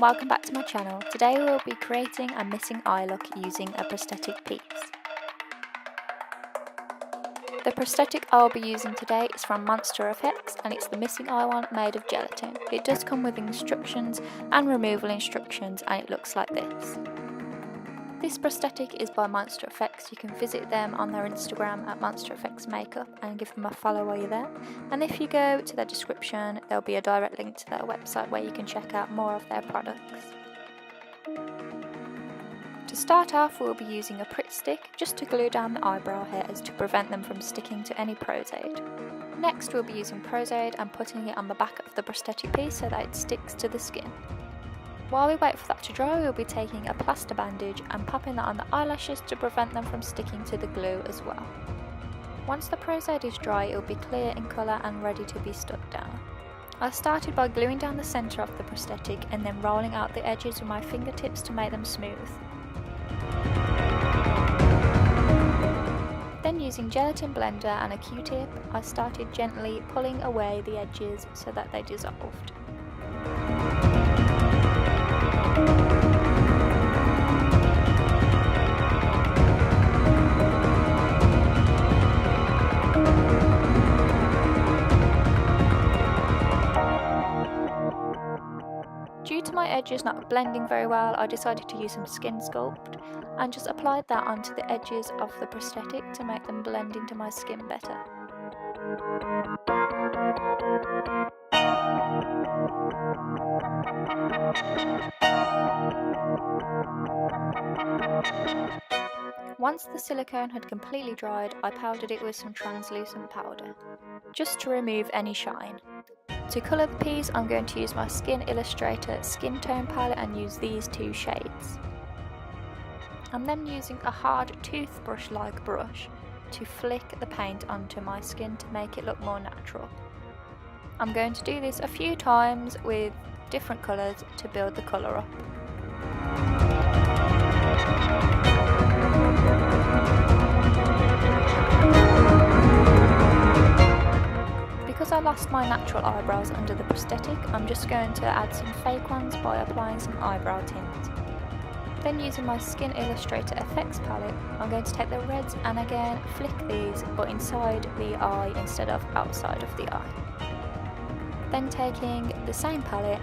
welcome back to my channel. Today we will be creating a missing eye look using a prosthetic piece. The prosthetic I will be using today is from MONSTERFX and it's the missing eye one made of gelatin. It does come with instructions and removal instructions and it looks like this. This prosthetic is by MONSTERFX. You can visit them on their Instagram at MONSTERFX Makeup and give them a follow while you're there. And if you go to their description, there'll be a direct link to their website where you can check out more of their products. To start off, we'll be using a Pritt stick just to glue down the eyebrow hairs to prevent them from sticking to any Prosaide. Next, we'll be using Prosaide and putting it on the back of the prosthetic piece so that it sticks to the skin. While we wait for that to dry, we'll be taking a plaster bandage and popping that on the eyelashes to prevent them from sticking to the glue as well. Once the Prosaide is dry, it will be clear in colour and ready to be stuck down. I started by gluing down the centre of the prosthetic and then rolling out the edges with my fingertips to make them smooth. Then using gelatin blender and a Q-tip, I started gently pulling away the edges so that they dissolved. Due to my edges not blending very well, I decided to use some skin Sculpt and just applied that onto the edges of the prosthetic to make them blend into my skin better. Once the silicone had completely dried, I powdered it with some translucent powder, just to remove any shine. To colour the piece, I'm going to use my Illustrator skin tone palette and use these two shades. I'm then using a hard toothbrush-like brush to flick the paint onto my skin to make it look more natural. I'm going to do this a few times with different colours to build the colour up. Because I lost my natural eyebrows under the prosthetic, I'm just going to add some fake ones by applying some eyebrow tint. Then using my Illustrator FX palette, I'm going to take the reds and again flick these but inside the eye instead of outside of the eye. Then taking the same palette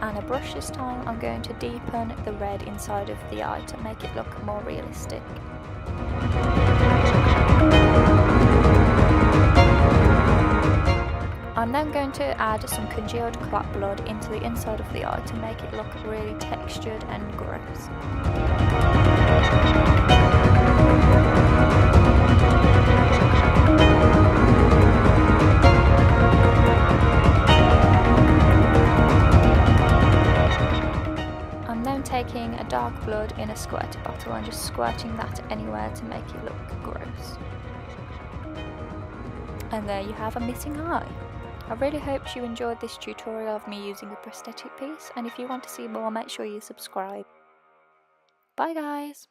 and a brush this time, I'm going to deepen the red inside of the eye to make it look more realistic. I'm then going to add some congealed clot blood into the inside of the eye to make it look really textured and gross. I'm then taking a dark blood in a squirter bottle and just squirting that anywhere to make it look gross. And there you have a missing eye. I really hope you enjoyed this tutorial of me using a prosthetic piece, and if you want to see more, make sure you subscribe. Bye guys!